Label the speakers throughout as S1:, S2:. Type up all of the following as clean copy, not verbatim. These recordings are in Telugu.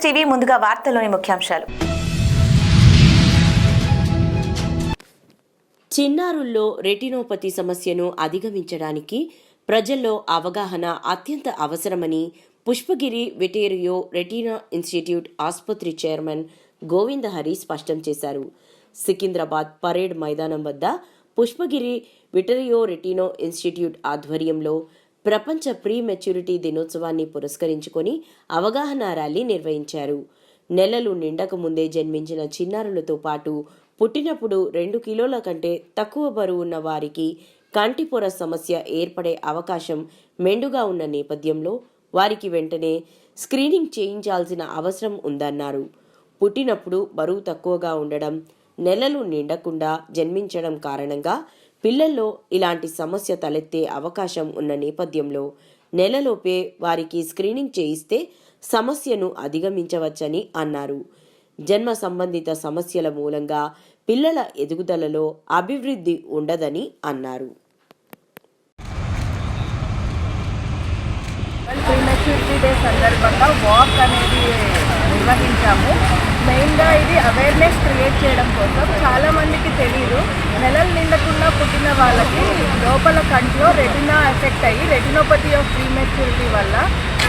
S1: టీవీ ముందుగా వార్తల్లోని ముఖ్యాంశాలు.
S2: చిన్నారుల్లో రెటినోపతి సమస్యను అధిగమించడానికి ప్రజల్లో అవగాహన అత్యంత అవసరమని పుష్పగిరి విటేరియో రెటీనా ఇన్స్టిట్యూట్ ఆసుపత్రి చైర్మన్ గోవిందహరి స్పష్టం చేశారు. సికింద్రాబాద్ పరేడ్ మైదానం వద్ద పుష్పగిరి విటేరియో రెటీనో ఇన్స్టిట్యూట్ ఆధ్వర్యంలో ప్రపంచ ప్రీ మెచ్యూరిటీ దినోత్సవాన్ని పురస్కరించుకొని అవగాహన ర్యాలీ నిర్వహించారు. నెలలు నిండక ముందే జన్మించిన చిన్నారులతో పాటు పుట్టినప్పుడు 2 కిలోల కంటే తక్కువ బరువు ఉన్న వారికి కంటిపొర సమస్య ఏర్పడే అవకాశం మెండుగా ఉన్న నేపథ్యంలో వారికి వెంటనే స్క్రీనింగ్ చేయించాల్సిన అవసరం ఉందన్నారు. పుట్టినప్పుడు బరువు తక్కువగా ఉండడం, నెలలు నిండకుండా జన్మించడం కారణంగా పిల్లల్లో ఇలాంటి సమస్య తలెత్తే అవకాశం ఉన్న నేపథ్యంలో నెలలోపే వారికి స్క్రీనింగ్ చేయిస్తే సమస్యను అధిగమించవచ్చని అన్నారు. జన్మ సంబంధిత సమస్యల మూలంగా పిల్లల ఎదుగుదలలో అభివృద్ధి ఉండదని అన్నారు.
S3: ప్రీమెచ్యూరిటీ డే సందర్భంగా వాక్ అనేది నిర్వహించాము. మెయిన్గా ఇది అవేర్నెస్ క్రియేట్ చేయడం కోసం. చాలామందికి తెలియదు, నెలలు నిండకుండా పుట్టిన వాళ్ళకి లోపల కంట్లో రెటినా ఎఫెక్ట్ అయ్యి రెటినోపతి ఆఫ్ ప్రీమెచ్యూరిటీ వల్ల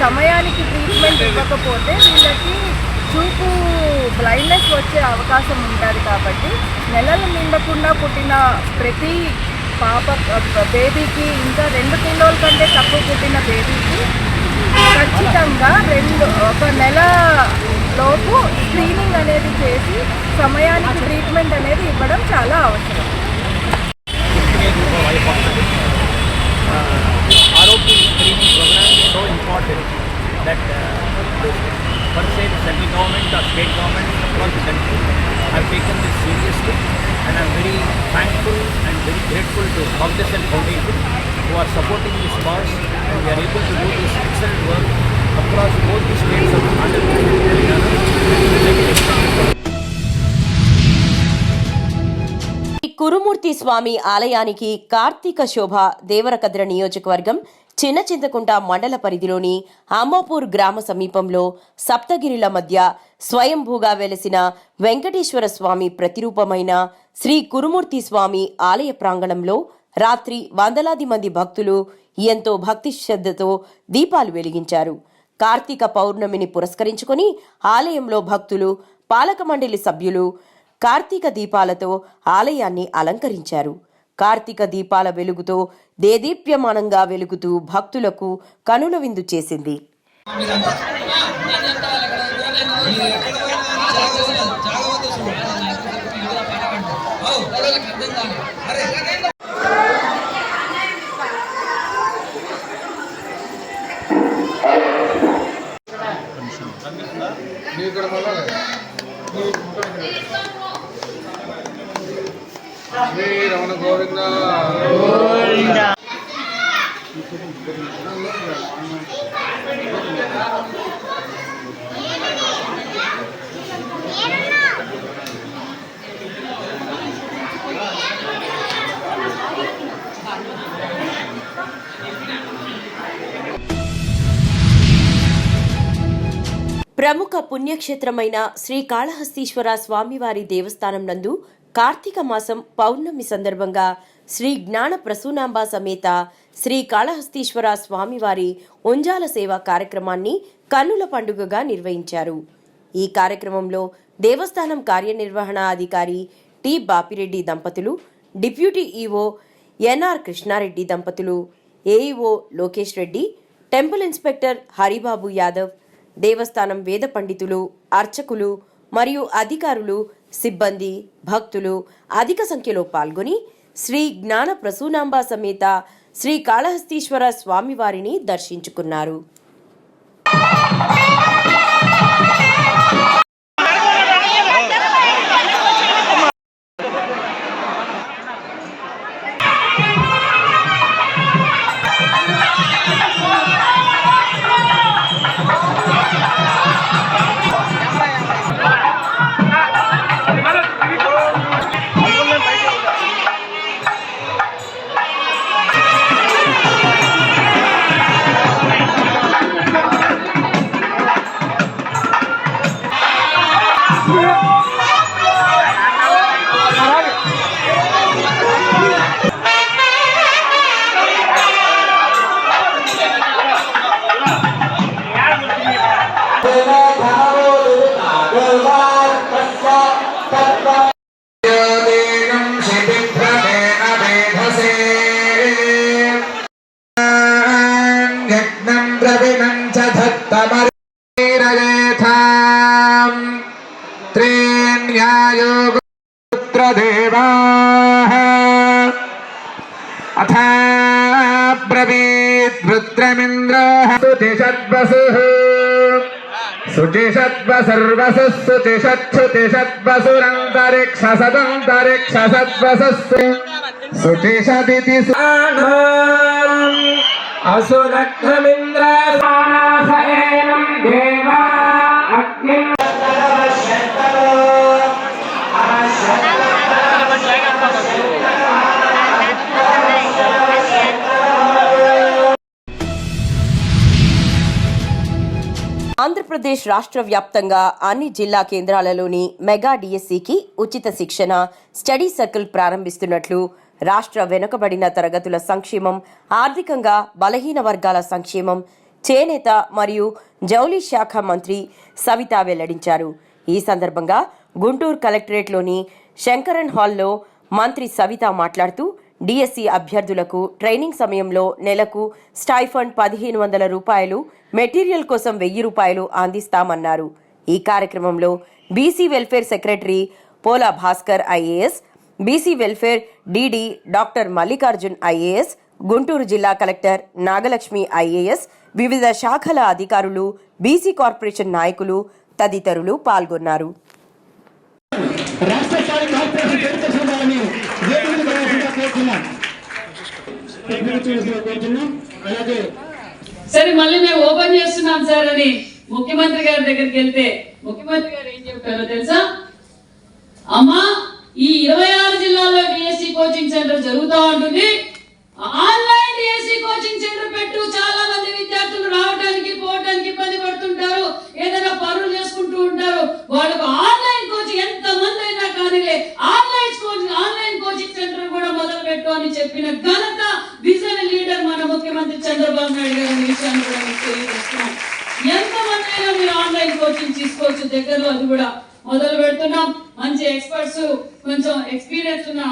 S3: సమయానికి ట్రీట్మెంట్ ఇవ్వకపోతే వీళ్ళకి చూపు బ్లైండ్నెస్ వచ్చే అవకాశం ఉంటుంది. కాబట్టి నెలలు నిండకుండా పుట్టిన ప్రతి బేబీకి, ఇంకా 2 కిలోల కంటే తక్కువ పుట్టిన బేబీకి ఖచ్చితంగా 1 నెల లోపు స్క్రీనింగ్ అనేది చేసి సమయానికి ట్రీట్మెంట్ అనేది ఇవ్వడం చాలా అవసరం.
S4: ROP screening program is so important that per se the central government or state government across the country have taken this seriously, and I am very thankful and very grateful to Cognizant Foundation who are supporting this cause, and we are able to do this excellent work across both the states of Andhra Pradesh and Telangana.
S2: Kurumurthy స్వామి ఆలయానికి కార్తీక శోభ దేవరకద్ర నియోజకవర్గం చిన్న చింతకుంట మండల పరిధిలోని అమ్మాపూర్ గ్రామ సమీపంలో సప్తగిరిల మధ్య స్వయంభూగా వెలసిన వెంకటేశ్వర స్వామి ప్రతిరూపమైన శ్రీ కురుమూర్తి స్వామి ఆలయ ప్రాంగణంలో రాత్రి వందలాది మంది భక్తులు ఎంతో భక్తి శ్రద్ధతో దీపాలు వెలిగించారు. కార్తీక పౌర్ణమిని పురస్కరించుకొని ఆలయంలో భక్తులు, పాలక మండలి సభ్యులు కార్తీక దీపాలతో ఆలయాన్ని అలంకరించారు. కార్తీక దీపాల వెలుగుతో దేదీప్యమానంగా వెలుగుతూ భక్తులకు కనుల విందు చేసింది.
S5: శ్రీ రమణ గోవింద
S2: ప్రముఖ పుణ్యక్షేత్రమైన శ్రీకాళహస్తీశ్వర స్వామివారి దేవస్థానం నందు కార్తీక మాసం పౌర్ణమి సందర్భంగా శ్రీ జ్ఞాన ప్రసూనాంబ సమేత శ్రీకాళహస్తీశ్వర స్వామివారి ఉంజాల సేవ కార్యక్రమాన్ని కన్నుల పండుగగా నిర్వహించారు. ఈ కార్యక్రమంలో దేవస్థానం కార్యనిర్వహణాధికారి టి బాపిరెడ్డి దంపతులు, డిప్యూటీ ఈవో ఎన్ఆర్ కృష్ణారెడ్డి దంపతులు, AEO Lokesh Reddy, temple inspector Haribabu Yadav, దేవస్థానం వేద పండితులు, అర్చకులు మరియు అధికారులు, సిబ్బంది, భక్తులు అధిక సంఖ్యలో పాల్గొని శ్రీ జ్ఞాన ప్రసూనాంబ సమేత శ్రీకాళహస్తీశ్వర స్వామివారిని దర్శించుకున్నారు.
S5: अथा ब्रवीत् रुद्रमिन्द्रो सुतिषद्वसुः सुचिषद्वसर्वसुः सुचिषच्छुतिषद्वसुरन्तरिक्षसदन्तरिक्षसद्वसुः सुचिषदिति असुरक्रमिन्द्रासयनं देवा अग्निं
S2: ఆంధ్రప్రదేశ్ రాష్ట్ర వ్యాప్తంగా అన్ని జిల్లా కేంద్రాలలోని మెగా డిఎస్సికి ఉచిత శిక్షణ స్టడీ సర్కిల్ ప్రారంభిస్తున్నట్లు రాష్ట్ర వెనుకబడిన తరగతుల సంక్షేమం, ఆర్థికంగా బలహీన వర్గాల సంక్షేమం, చేనేత మరియు జౌళి శాఖ మంత్రి సవిత వెల్లడించారు. ఈ సందర్భంగా గుంటూరు కలెక్టరేట్లోని శంకరన్ హాల్లో మంత్రి సవిత మాట్లాడుతూ డిఎస్సి అభ్యర్థులకు ట్రైనింగ్ సమయంలో నెలకు స్టైఫండ్ 1,500 రూపాయలు, మెటీరియల్ కోసం 1,000 రూపాయలు అందిస్తామన్నారు. ఈ కార్యక్రమంలో BC welfare secretary Pola Bhaskar IAS, BC welfare DD doctor Mallikarjun IAS, Guntur జిల్లా కలెక్టర్ నాగలక్ష్మి ఐఏఎస్, వివిధ శాఖల అధికారులు, బీసీ కార్పొరేషన్ నాయకులు తదితరులు పాల్గొన్నారు.
S6: సరే మళ్ళీ మేము ఓపెన్ చేస్తున్నాం సార్ అని ముఖ్యమంత్రి గారి దగ్గరికి వెళ్తే ముఖ్యమంత్రి గారు ఏం చెప్పారో తెలుసా? అమ్మా, ఈ 26 జిల్లాల్లో డిఎస్సి కోచింగ్ సెంటర్ జరుగుతూ ఉంటుంది. ఆన్లైన్ డిఎస్సి కోచింగ్ సెంటర్ పెట్టు. చాలా మంది విద్యార్థులు రావడానికి పోవడానికి ఇబ్బంది పడుతుంటారు, ఏదైనా పనులు చేసుకుంటూ ఉంటారు. వాళ్ళకు ఆన్లైన్ కోచింగ్ ఎంత మంది అయినా కానీ ఆన్లైన్ కోచింగ్ సెంటర్ కూడా మొదలు పెట్టు అని చెప్పిన ఘనత విజన్ లీడర్ మన ముఖ్యమంత్రి చంద్రబాబు నాయుడు గారి విషయాన్ని కూడా మీకు తెలియజేస్తున్నాం. ఎంతమంది అయినా మీరు ఆన్లైన్ కోచింగ్ తీసుకోవచ్చు. దగ్గరలో అది కూడా మొదలు పెడుతున్నాం. మంచి ఎక్స్పర్ట్స్, కొంచెం ఎక్స్పీరియన్స్ ఉన్న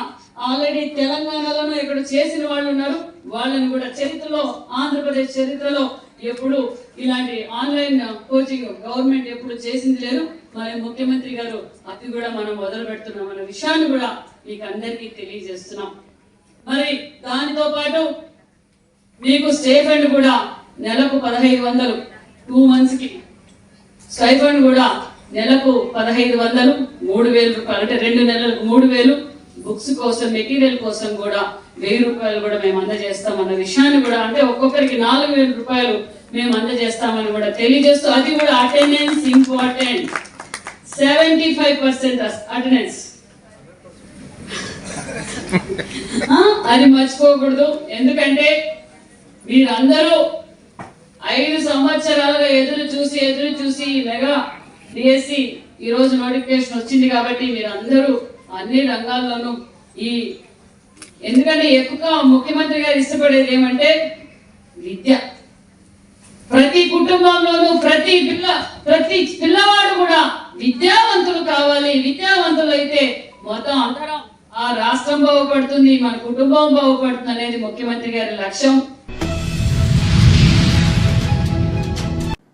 S6: ఆల్రెడీ తెలంగాణలోనూ ఇక్కడ చేసిన వాళ్ళు ఉన్నారు. వాళ్ళని కూడా చరిత్రలో, ఆంధ్రప్రదేశ్ చరిత్రలో ఎప్పుడు ఇలాంటి ఆన్లైన్ కోచింగ్ గవర్నమెంట్ ఎప్పుడు చేసింది లేదు. మరి ముఖ్యమంత్రి గారు అది కూడా మనం మొదలు పెడుతున్నాం అన్న విషయాన్ని కూడా మీకు అందరికీ తెలియజేస్తున్నాం. మరి దానితో పాటు మీకు స్టైఫండ్ కూడా నెలకు 1,500, 2 months కి స్టైఫండ్ కూడా నెలకు 1,500, 3,000 రూపాయలు, అంటే 2 నెలలకు 3,000. బుక్స్ కోసం, మెటీరియల్ కోసం కూడా 1,000 రూపాయలు కూడా మేము అందజేస్తామన్న విషయాన్ని కూడా, అంటే ఒక్కొక్కరికి 4,000 రూపాయలు మేము అందజేస్తామని కూడా తెలియజేస్తూ, అది కూడా అటెండెన్స్ ఇంపార్టెంట్. 75% అటెండెన్స్ అది మర్చిపోకూడదు. ఎందుకంటే మీరందరూ 5 సంవత్సరాలుగా ఎదురు చూసి మెగా డిఎస్సి ఈ రోజు నోటిఫికేషన్ వచ్చింది. కాబట్టి మీరందరూ అన్ని రంగాల్లోనూ ఎందుకంటే ఎక్కువ ముఖ్యమంత్రి గారు ఇష్టపడేది ఏమంటే విద్య. ప్రతి కుటుంబంలోనూ ప్రతి పిల్లవాడు కూడా విద్యావంతులు కావాలి. విద్యావంతులు అయితే మొత్తం అందరం ఆ రాష్ట్రం బాగుపడుతుంది, మన కుటుంబం బాగుపడుతుంది అనేది ముఖ్యమంత్రి గారి లక్ష్యం.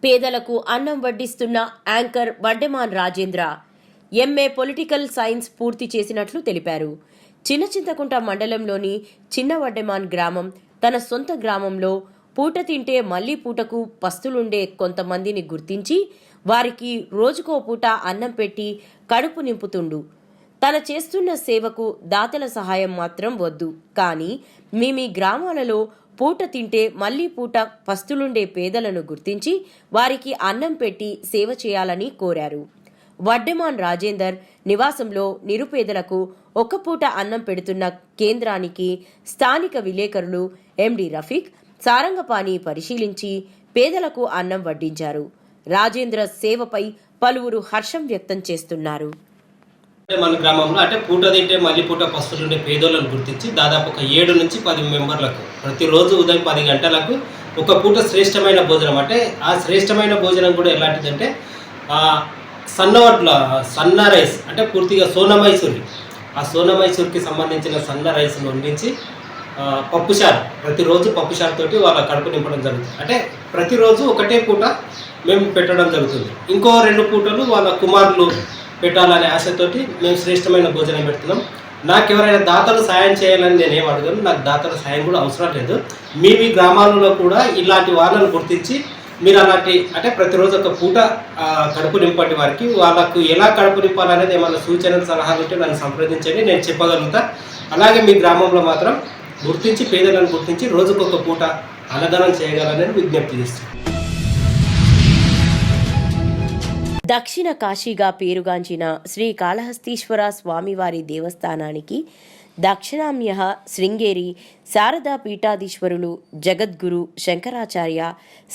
S2: పేదలకు అన్నం వడ్డిస్తున్న anchor Vaddeman Rajendra MA political science పూర్తి చేసినట్లు తెలిపారు. చిన్నచింతకుంట మండలంలోని చిన్న వడ్డెమాన్ గ్రామం తన సొంత గ్రామంలో పూట తింటే మళ్లీ పూటకు పస్తులుండే కొంతమందిని గుర్తించి వారికి రోజుకో పూట అన్నం పెట్టి కడుపు నింపుతుండు. తన చేస్తున్న సేవకు దాతల సహాయం మాత్రం వద్దు, కానీ మీ గ్రామాలలో పూట తింటే మళ్లీ పూట పస్తులుండే పేదలను గుర్తించి వారికి అన్నం పెట్టి సేవ చేయాలని కోరారు. వడ్డెమాన్ రాజేందర్ నివాసంలో నిరుపేదలకు ఒక పూట అన్నం పెడుతున్న కేంద్రానికి స్థానిక విలేకరులు ఎండి రఫీక్, సారంగపాణి పరిశీలించి పేదలకు అన్నం వడ్డించారు. రాజేంద్ర సేవపై పలువురు హర్షం వ్యక్తం చేస్తున్నారు.
S7: మన గ్రామంలో అంటే పూట తింటే మళ్ళీ పూట పస్తులుండే పేదోళ్ళను గుర్తించి దాదాపు ఒక 7 నుంచి 10 మెంబర్లకు ప్రతిరోజు ఉదయం 10 గంటలకు ఒక పూట శ్రేష్టమైన భోజనం, అంటే ఆ శ్రేష్టమైన భోజనం కూడా ఎలాంటిదంటే సన్న రైస్, అంటే పూర్తిగా సోనామైసూరి, ఆ సోనామైసూర్కి సంబంధించిన సన్న రైస్ను వండించి పప్పుచారు, ప్రతిరోజు పప్పుచారుతోటి వాళ్ళ కడుపు నింపడం జరుగుతుంది. అంటే ప్రతిరోజు ఒకటే పూట మేము పెట్టడం జరుగుతుంది. ఇంకో 2 పూటలు వాళ్ళ కుమారులు పెట్టాలనే ఆశతోటి మేము శ్రేష్టమైన భోజనం పెడుతున్నాం. నాకు ఎవరైనా దాతలు సాయం చేయాలని నేను ఏం అడగను, నాకు దాతల సాయం కూడా అవసరం లేదు. మీ గ్రామాలలో కూడా ఇలాంటి వాళ్ళను గుర్తించి మీరు అలాంటి అంటే ప్రతిరోజు ఒక పూట కడుపు నింపండి. వారికి వాళ్ళకు ఎలా కడుపు నింపాలనేది ఏమైనా సూచనలు సలహాలు ఉంటే నన్ను సంప్రదించండి, నేను చెప్పగలుగుతా. అలాగే మీ గ్రామంలో మాత్రం గుర్తించి పేదలను గుర్తించి రోజుకొక పూట అన్నదానం చేయగలనని విజ్ఞప్తి చేస్తున్నాను.
S2: దక్షిణ కాశీగా పేరుగాంచిన శ్రీకాళహస్తీశ్వర స్వామివారి దేవస్థానానికి దక్షిణామ్య శృంగేరి శారదా పీఠాధీశ్వరులు జగద్గురు శంకరాచార్య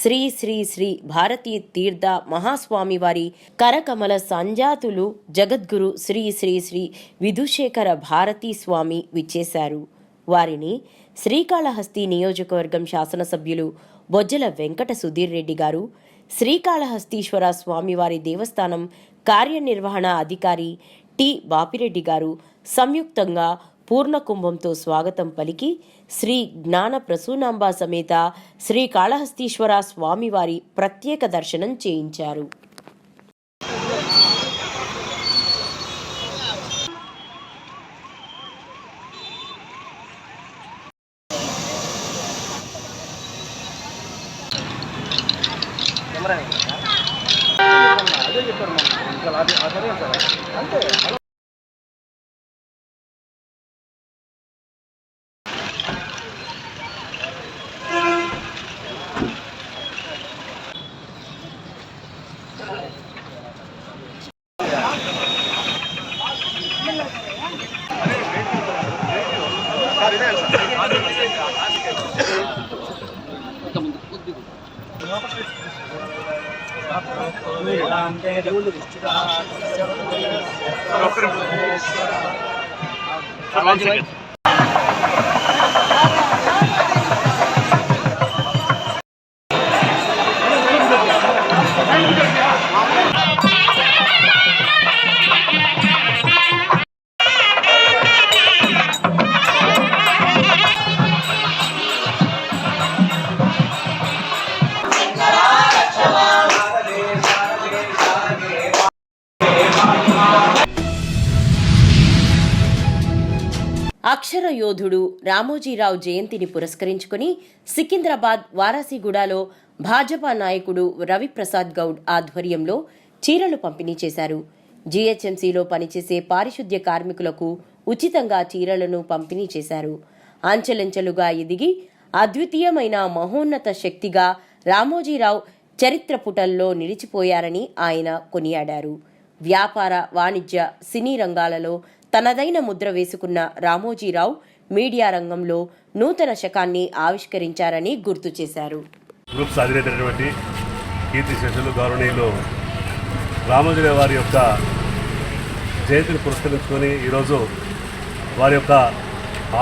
S2: శ్రీ శ్రీ శ్రీ భారతీ తీర్థ మహాస్వామివారి కరకమల సంజాతులు జగద్గురు శ్రీ శ్రీ శ్రీ విధుశేఖర భారతీ స్వామి విచ్చేశారు. వారిని శ్రీకాళహస్తి నియోజకవర్గం శాసనసభ్యులు బొజ్జల వెంకట సుధీర్ రెడ్డి గారు, శ్రీకాళహస్తీశ్వర స్వామివారి దేవస్థానం కార్యనిర్వహణ అధికారి టి బాపిరెడ్డి గారు సంయుక్తంగా పూర్ణకుంభంతో స్వాగతం పలికి శ్రీ జ్ఞాన ప్రసూనాంబ సమేత శ్రీకాళహస్తీశ్వర స్వామివారి ప్రత్యేక దర్శనం చేయించారు. అక్షర యోధుడు రామోజీరావు జయంతిని పురస్కరించుకుని సికింద్రాబాద్ వారాసిగూడలో భాజపా నాయకుడు రవిప్రసాద్ గౌడ్ ఆధ్వర్యంలో చీరలు పంపిణీ చేశారు. జీహెచ్ఎంసీలో పనిచేసే పారిశుద్ధ్య కార్మికులకు ఉచితంగా చీరలను పంపిణీ చేశారు. అంచెలంచెలుగా ఎదిగి అద్వితీయమైన మహోన్నత శక్తిగా రామోజీరావు చరిత్ర పుటల్లో నిలిచిపోయారని ఆయన కొనియాడారు. వ్యాపార, వాణిజ్య, సినీ రంగాలలో తనదైన ముద్ర వేసుకున్న రామోజీరావు మీడియా రంగంలో నూతన శకాన్ని ఆవిష్కరించారని గుర్తు చేశారు.
S8: గ్రూప్స్ అధినేతటువంటి కీర్తిశేషులు గౌరవనీయులు రామోజీరావు వారి యొక్క జయంతిని పురస్కరించుకొని ఈరోజు వారి యొక్క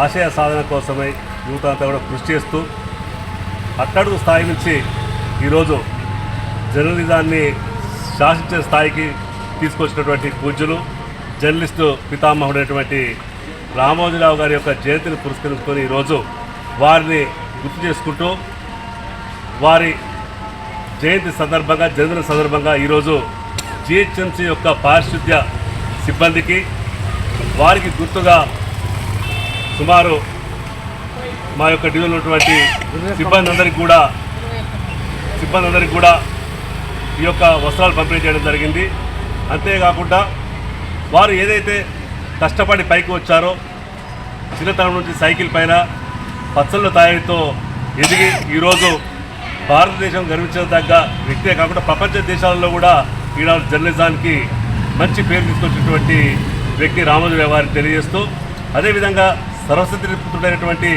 S8: ఆశయ సాధన కోసమై యువత అంతా కూడా కృషి చేస్తూ అట్టడుగు స్థాయి నుంచి ఈరోజు జర్నలిజాన్ని శాసించే స్థాయికి తీసుకొచ్చినటువంటి పూజ్యులు జర్నలిస్టు పితామహుడైనటువంటి రామోజీరావు గారి యొక్క జయంతిని పురస్కరించుకొని ఈరోజు వారిని గుర్తు చేసుకుంటూ వారి జయంతి సందర్భంగా జన్మదిన సందర్భంగా ఈరోజు జిహెచ్ఎంసీ యొక్క పారిశుద్ధ్య సిబ్బందికి వారికి గుర్తుగా సుమారు మా యొక్క డివిజన్లో ఉన్నటువంటి సిబ్బంది అందరికీ కూడా ఈ యొక్క వస్త్రాలు పంపిణీ చేయడం జరిగింది. అంతేకాకుండా వారు ఏదైతే కష్టపడి పైకి వచ్చారో చిన్నతనం నుంచి సైకిల్ పైన పచ్చళ్ళ తయారీతో ఎదిగి ఈరోజు భారతదేశం గర్వించదగ్గ వ్యక్తే కాకుండా ప్రపంచ దేశాలలో కూడా ఈనాడు జర్నలిజానికి మంచి పేరు తీసుకొచ్చినటువంటి వ్యక్తి రామోజీరావు గారిని తెలియజేస్తూ, అదేవిధంగా సరస్వతి పుత్రుడైనటువంటి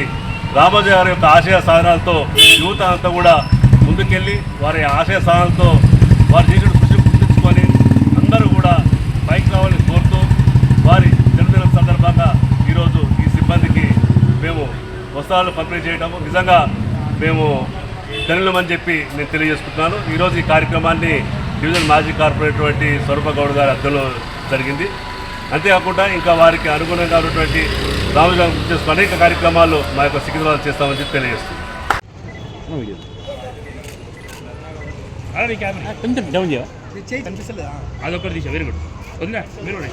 S8: రామోజీరావు గారి యొక్క ఆశయ సాధనాలతో యువత అంతా కూడా ముందుకెళ్ళి వారి ఆశయ సాధనాలతో వారు చేసిన కృషి గుర్తించుకొని అందరూ కూడా పైకి రావాలని కోరుతూ వారి జన్మదినం సందర్భంగా ఈరోజు ఈ సిబ్బందికి మేము వస్త్రాలు పంపిణీ చేయడము నిజంగా మేము ధన్యులమని చెప్పి నేను తెలియజేసుకుంటున్నాను. ఈరోజు ఈ కార్యక్రమాన్ని డివిజన్ మాజీ కార్పొరేటర్ స్వరూప గౌడ్ గారి అద్దెలో జరిగింది. అంతేకాకుండా ఇంకా వారికి అనుగుణంగా ఉన్నటువంటి రామోజీరావు చేస్తున్న అనేక కార్యక్రమాలు మా యొక్క సికింద్రాబాద్ చేస్తామని చెప్పి తెలియజేస్తుంది.
S9: అదొకటి తీసా, వెరీ గుడ్. వదిలే మీరు కూడా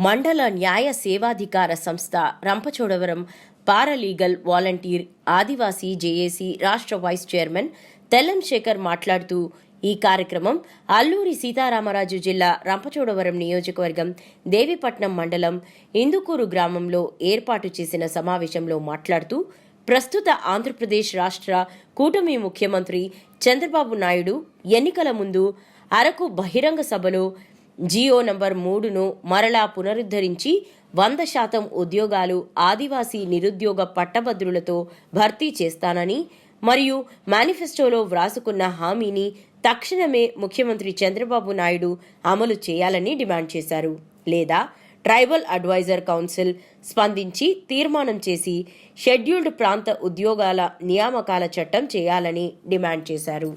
S2: మండల న్యాయ సేవాధికార సంస్థ రంపచోడవరం పారాలీగల్ వాలంటీర్ ఆదివాసీ జేఏసీ రాష్ట్ర వైస్ చైర్మన్ తెల్లం శేఖర్ మాట్లాడుతూ ఈ కార్యక్రమం అల్లూరి సీతారామరాజు జిల్లా రంపచోడవరం నియోజకవర్గం దేవీపట్నం మండలం ఇందుకూరు గ్రామంలో ఏర్పాటు చేసిన సమావేశంలో మాట్లాడుతూ ప్రస్తుత ఆంధ్రప్రదేశ్ రాష్ట్ర కూటమి ముఖ్యమంత్రి చంద్రబాబు నాయుడు ఎన్నికల ముందు అరకు బహిరంగ సభలో జియో నంబర్ 3ను మరలా పునరుద్ధరించి 100% ఉద్యోగాలు ఆదివాసీ నిరుద్యోగ పట్టభద్రులతో భర్తీ చేస్తానని మరియు మేనిఫెస్టోలో వ్రాసుకున్న హామీని తక్షణమే ముఖ్యమంత్రి చంద్రబాబు నాయుడు అమలు చేయాలని డిమాండ్ చేశారు. లేదా ట్రైబల్ అడ్వైజర్ కౌన్సిల్ స్పందించి తీర్మానం చేసి షెడ్యూల్డ్ ప్రాంత ఉద్యోగాల నియామకాల చట్టం చేయాలని డిమాండ్ చేశారు.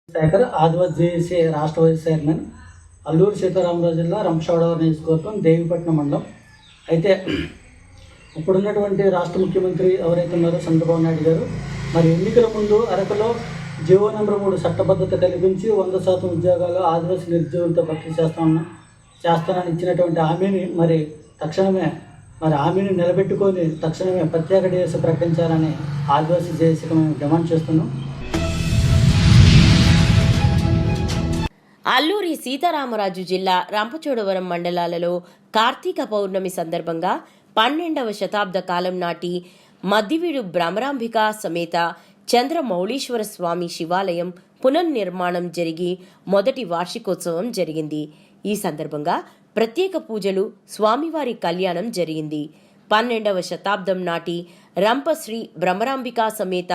S9: శేఖర్ ఆదివాసీ జేఏసీ రాష్ట్ర వైస్ చైర్మన్, అల్లూరు సీతారామరాజు జిల్లా రంపచోడవరం నియోజకవర్గం దేవీపట్నం మండలం. అయితే ఇప్పుడున్నటువంటి రాష్ట్ర ముఖ్యమంత్రి ఎవరైతే ఉన్నారో చంద్రబాబు నాయుడు గారు మరి ఎన్నికల ముందు అరకులో జియో నెంబర్ 3 చట్టబద్ధత కల్పించి 100% ఉద్యోగాలు ఆదివాసీ నిరుద్యోగులతో భర్తీ చేస్తానని ఇచ్చినటువంటి హామీని మరి తక్షణమే హామీని నిలబెట్టుకొని తక్షణమే ప్రత్యేక డిఎస్సీ ప్రకటించాలని ఆదివాసీ జేఏసీకి మేము డిమాండ్ చేస్తున్నాం.
S2: అల్లూరి సీతారామరాజు జిల్లా రంపచోడవరం మండలాలలో కార్తీక పౌర్ణమి సందర్భంగా 12వ శతాబ్ద కాలం నాటి మద్దివీడు భ్రమరాంబిక సమేత చంద్రమౌళీశ్వర స్వామి శివాలయం పునర్నిర్మాణం జరిగి మొదటి వార్షికోత్సవం జరిగింది. ఈ సందర్భంగా ప్రత్యేక పూజలు, స్వామివారి కళ్యాణం జరిగింది. 12వ శతాబ్దం నాటి రంపశ్రీ భ్రమరాంబిక సమేత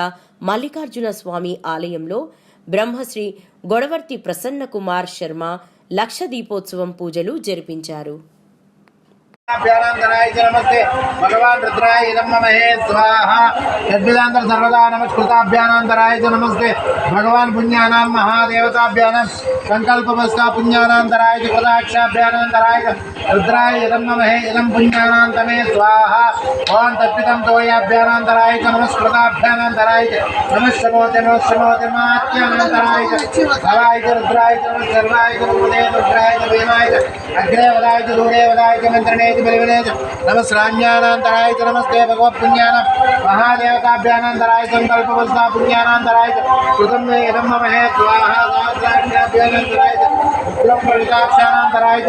S2: మల్లికార్జున స్వామి ఆలయంలో బ్రహ్మశ్రీ గొడవర్తి ప్రసన్న కుమార్ శర్మ లక్ష దీపోత్సవం పూజలు జరిపించారు.
S10: नमस्ते भगवान रुद्राय नमः स्वाहा यद्विदांतर सर्वदा नमस्कृताभ्यानांतराय नमस्ते भगवान पुण्यानां महादेवताभ्यानां संकल्पवस्ता पुण्यानांतराय पदाक्षाभ्यानांतराय रुद्राय नमः इदं पुण्यानांतमे स्वाहा ओं तत्पितं तोयाभ्यानांतराय नमस्कृताभ्यानांतराय नमस्ते मात्यानांतराय भवाय रुद्राय सर्वाय गुरुदेव रुद्राय भीमाय अग्रे वदाय दूरे वदाय मंत्रणे नमस्राज्ञानांतराय नमस्ते भगवत पुण्यानां महादेवताभ्यानांतराय संकल्पवस्ता पुण्यानांतराय कृतं मे इदं नमः स्वाहा सहस्राभ्यानांतराय ब्रह्मविदाक्षानांतराय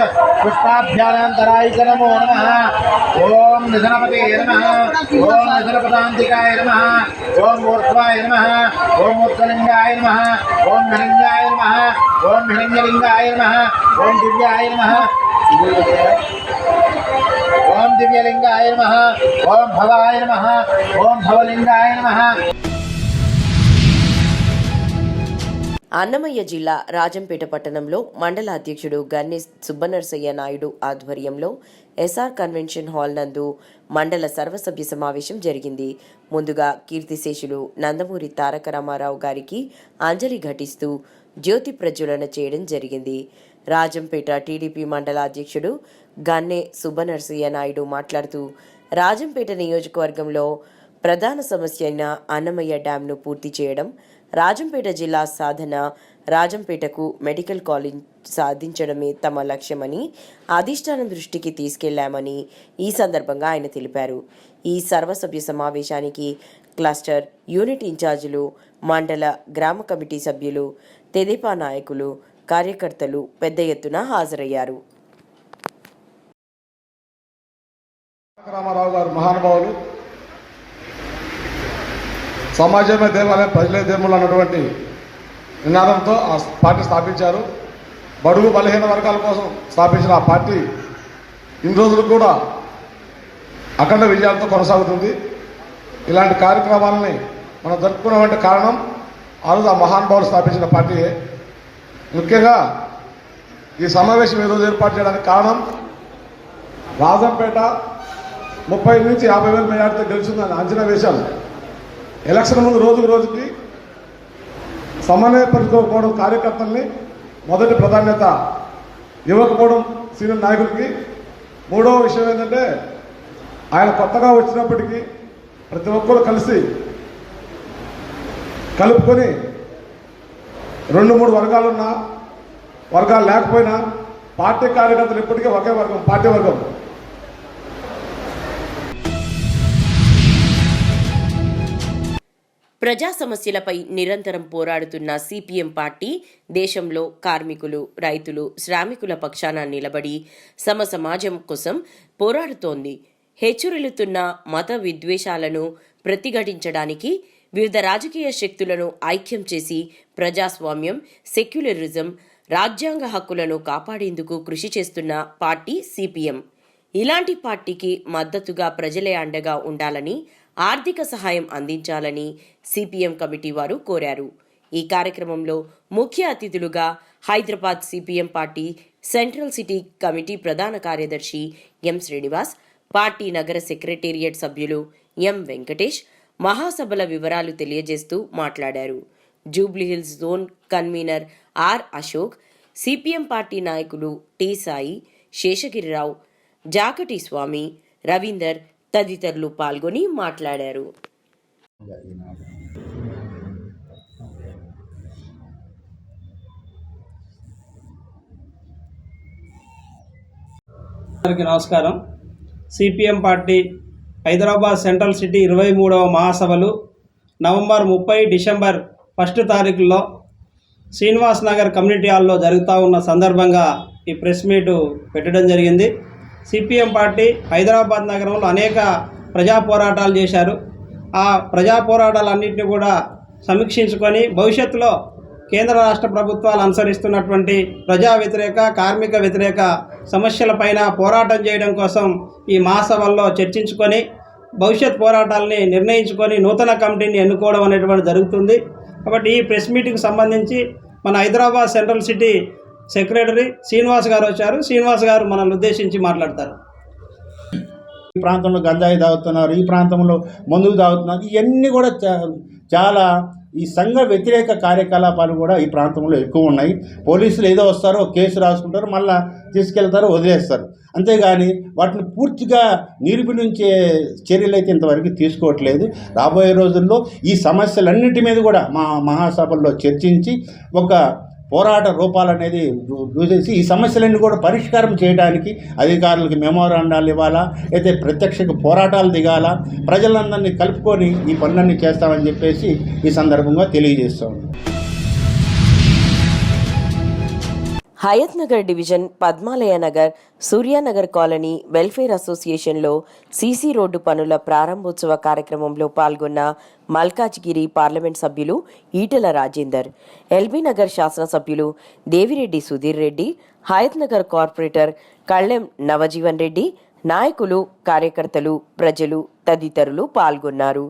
S10: पुष्पाभ्यानांतराय नमो नमः ओम निधनपते नमः ओम निधनपदांतिकाय नमः ओम मूर्ध्वाय नमः ओम मूर्धलिंगाय नमः ओम हिरण्याय नमः ओम हिरण्यलिंगाय नमः ओम दिव्याय नमः ओम दिव्यलिंगाय नमः ओम भवाय नमः ओम भवलिंगाय नमः.
S2: అన్నమయ్య జిల్లా రాజంపేట పట్టణంలో మండల అధ్యక్షుడు గన్నె సుబ్బనరసయ్య నాయుడు ఆధ్వర్యంలో ఎస్ఆర్ కన్వెన్షన్ హాల్ నందు మండల సర్వసభ్య సమావేశం జరిగింది. ముందుగా కీర్తిశేషులు నందమూరి తారక రామారావు గారికి అంజలి ఘటిస్తూ జ్యోతి ప్రజ్వలన చేయడం జరిగింది. రాజంపేట టీడీపీ మండల అధ్యక్షుడు గన్నె సుబ్బనరసయ్య నాయుడు మాట్లాడుతూ రాజంపేట నియోజకవర్గంలో ప్రధాన సమస్య అయిన అన్నమయ్య డ్యాంను పూర్తి చేయడం, రాజంపేట జిల్లా సాధన, రాజంపేటకు మెడికల్ కాలేజ్ సాధించడమే తమ లక్ష్యమని అధిష్టానం దృష్టికి తీసుకెళ్లామని ఈ సందర్భంగా ఆయన తెలిపారు. ఈ సర్వసభ్య సమావేశానికి క్లస్టర్ యూనిట్ ఇన్ఛార్జీలు, మండల గ్రామ కమిటీ సభ్యులు, తెదేపా నాయకులు, కార్యకర్తలు పెద్ద ఎత్తున హాజరయ్యారు.
S11: రామారావు గారు మహానుభావులు, సమాజమే దేవాలయం ప్రజలే దేవుళ్ళు అన్నటువంటి నినాదంతో ఆ పార్టీ స్థాపించారు. బడుగు బలహీన వర్గాల కోసం స్థాపించిన ఆ పార్టీ ఇన్ని రోజులు కూడా అఖండ విజయాలతో కొనసాగుతుంది. ఇలాంటి కార్యక్రమాలని మనం జరుపుకున్నటువంటి కారణం ఆ రోజు ఆ మహానుభావులు స్థాపించిన పార్టీయే. ముఖ్యంగా ఈ సమావేశం ఈరోజు ఏర్పాటు చేయడానికి కారణం రాజంపేట 30 నుంచి 50,000 మెజార్టీతో గెలుచుందని అంచనా వేశాను. ఎలక్షన్ ముందు రోజుకి సమన్వయపరుచుకోకపోవడం కార్యకర్తల్ని మొదటి ప్రాధాన్యత ఇవ్వకపోవడం సీనియర్ నాయకులకి. మూడవ విషయం ఏంటంటే ఆయన కొత్తగా వచ్చినప్పటికీ ప్రతి ఒక్కరు కలిసి కలుపుకొని 2-3 వర్గాలున్నా వర్గాలు లేకపోయినా పార్టీ కార్యకర్తలు ఇప్పటికీ ఒకే వర్గం, పార్టీ వర్గం.
S2: ప్రజా సమస్యలపై నిరంతరం పోరాడుతున్న సిపిఎం పార్టీ దేశంలో కార్మికులు, రైతులు, శ్రామికుల పక్షాన నిలబడి సమాజం కోసం పోరాడుతోంది. హెచ్చురెలుతున్న మత విద్వేషాలను ప్రతిఘటించడానికి వివిధ రాజకీయ శక్తులను ఐక్యం చేసి ప్రజాస్వామ్యం, సెక్యులరిజం, రాజ్యాంగ హక్కులను కాపాడేందుకు కృషి చేస్తున్న పార్టీ సిపిఎం. ఇలాంటి పార్టీకి మద్దతుగా ప్రజలే అండగా ఉండాలని, ఆర్థిక సహాయం అందించాలని సిపిఎం కమిటీ వారు కోరారు. ఈ కార్యక్రమంలో ముఖ్య అతిథులుగా Hyderabad CPM party central city committee ప్రధాన కార్యదర్శి ఎం శ్రీనివాస్, పార్టీ నగర సెక్రటేరియట్ సభ్యులు ఎం వెంకటేష్ మహాసభల వివరాలు తెలియజేస్తూ మాట్లాడారు. Jubilee Hills zone convener R Ashok, CPM party నాయకులు టి సాయి, శేషగిరిరావు, జాకటి స్వామి, రవీందర్ తదితరులు పాల్గొని మాట్లాడారు.
S12: అందరికీ నమస్కారం. CPM party Hyderabad central city 23వ మహాసభలు నవంబర్ 30, డిసెంబర్ 1 తారీఖుల్లో శ్రీనివాస్ నగర్ కమ్యూనిటీ హాల్లో జరుగుతూ ఉన్న సందర్భంగా ఈ ప్రెస్ మీటు పెట్టడం జరిగింది. సిపిఎం పార్టీ హైదరాబాద్ నగరంలో అనేక ప్రజా పోరాటాలు చేశారు. ఆ ప్రజా పోరాటాలన్నింటినీ కూడా సమీక్షించుకొని భవిష్యత్తులో కేంద్ర రాష్ట్ర ప్రభుత్వాలు అనుసరిస్తున్నటువంటి ప్రజా వ్యతిరేక, కార్మిక వ్యతిరేక సమస్యలపైన పోరాటం చేయడం కోసం ఈ మహాసభల్లో చర్చించుకొని భవిష్యత్ పోరాటాలని నిర్ణయించుకొని నూతన కమిటీని ఎన్నుకోవడం అనేటువంటి జరుగుతుంది. కాబట్టి ఈ ప్రెస్ మీటింగ్కి సంబంధించి మన Hyderabad central city secretary Srinivas గారు వచ్చారు. శ్రీనివాస్ గారు మనల్ని ఉద్దేశించి మాట్లాడతారు.
S10: ఈ ప్రాంతంలో గంజాయి తాగుతున్నారు, ఈ ప్రాంతంలో మందులు తాగుతున్నారు. ఇవన్నీ కూడా చాలా ఈ సంఘ వ్యతిరేక కార్యకలాపాలు కూడా ఈ ప్రాంతంలో ఎక్కువ ఉన్నాయి. పోలీసులు ఏదో వస్తారో కేసు రాసుకుంటారు, మళ్ళీ తీసుకెళ్తారు, వదిలేస్తారు. అంతేగాని వాటిని పూర్తిగా నిరూపించే చర్యలు అయితే ఇంతవరకు తీసుకోవట్లేదు. రాబోయే రోజుల్లో ఈ సమస్యలన్నిటి మీద కూడా మా మహాసభల్లో చర్చించి ఒక పోరాట రూపాలనేది చూసేసి ఈ సమస్యలన్నీ కూడా పరిష్కారం చేయడానికి అధికారులకు మెమోరాండాలు ఇవ్వాలా, అయితే ప్రత్యక్ష పోరాటాలు దిగాలా, ప్రజలందరినీ కలుపుకొని ఈ పనులన్నీ చేస్తామని చెప్పేసి ఈ సందర్భంగా తెలియజేస్తాం.
S2: Hayat Nagar division, Padmalaya Nagar, Suryanagar colony welfare అసోసియేషన్లో సీసీ రోడ్డు పనుల ప్రారంభోత్సవ కార్యక్రమంలో పాల్గొన్న మల్కాజ్గిరి పార్లమెంట్ సభ్యులు ఈటెల రాజేందర్, ఎల్బీ నగర్ శాసనసభ్యులు దేవిరెడ్డి సుధీర్ రెడ్డి, హయత్ నగర్ కార్పొరేటర్ కళ్ళెం నవజీవన్ రెడ్డి, నాయకులు, కార్యకర్తలు, ప్రజలు తదితరులు పాల్గొన్నారు.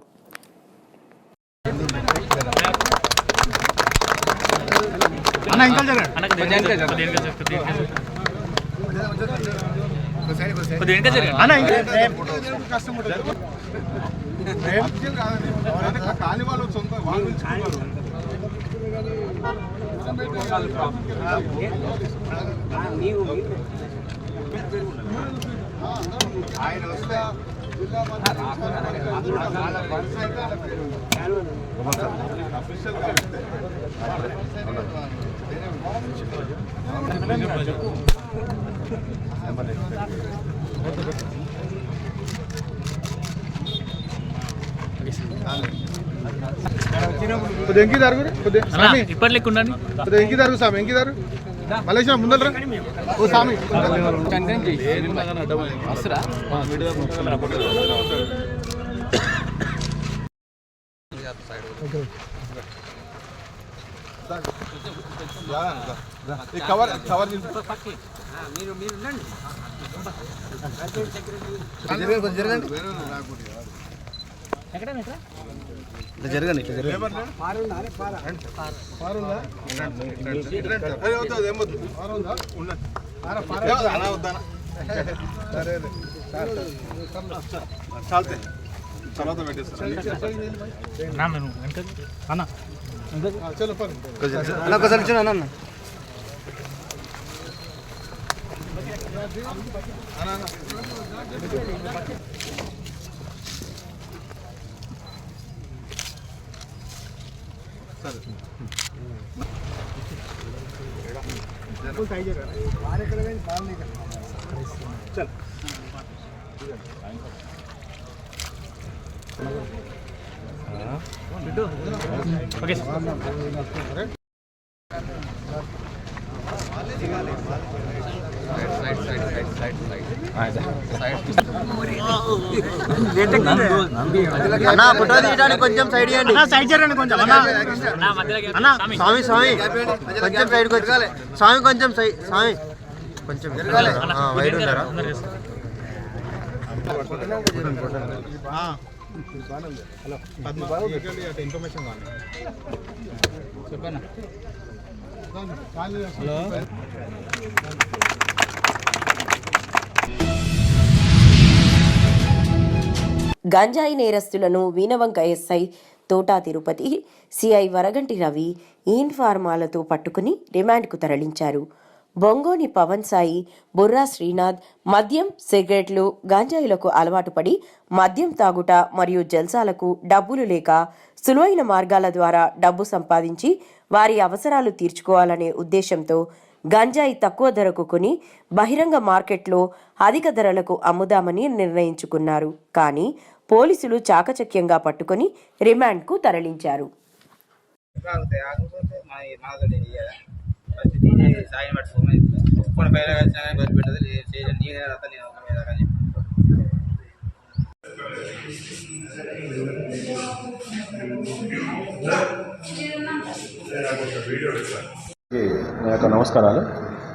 S4: ఇప్పటి లెక్క ఉండండి.
S11: ఎంకిదారు సామి, ఎంకిదారు మలేషియా ముందర ఓ సామి కవర్ కవర్ మీరు జరగండి జరగండి
S13: అన్నా ఫోటో తీయడానికి కొంచెం సైడ్ ఇవ్వండి. సైడ్ చేయండి కొంచెం. అన్న స్వామి స్వామి కొంచెం సైడ్కి వచ్చి స్వామి కొంచెం స్వామి కొంచెం వైడ్ ఉన్నారా? ఇన్ఫర్మేషన్ చెప్పాను. హలో
S2: గంజాయి నేరస్తులను వీణవంక ఎస్ఐ తోటా తిరుపతి, సిఐ వరగంటి రవి ఇన్ఫార్మాలతో పట్టుకుని రిమాండ్కు తరలించారు. బొంగోని పవన్ సాయి, బుర్రా శ్రీనాథ్ మద్యం, సిగరెట్లు, గంజాయిలకు అలవాటు పడి మద్యం తాగుట మరియు జల్సాలకు డబ్బులు లేక సులువైన మార్గాల ద్వారా డబ్బు సంపాదించి వారి అవసరాలు తీర్చుకోవాలనే ఉద్దేశంతో గంజాయి తక్కువ ధరకు కొని బహిరంగ మార్కెట్లో అధిక ధరలకు అమ్ముదామని నిర్ణయించుకున్నారు. కానీ పోలీసులు చాకచక్యంగా పట్టుకుని రిమాండ్కు తరలించారు.
S14: నా యొక్క నమస్కారాలు.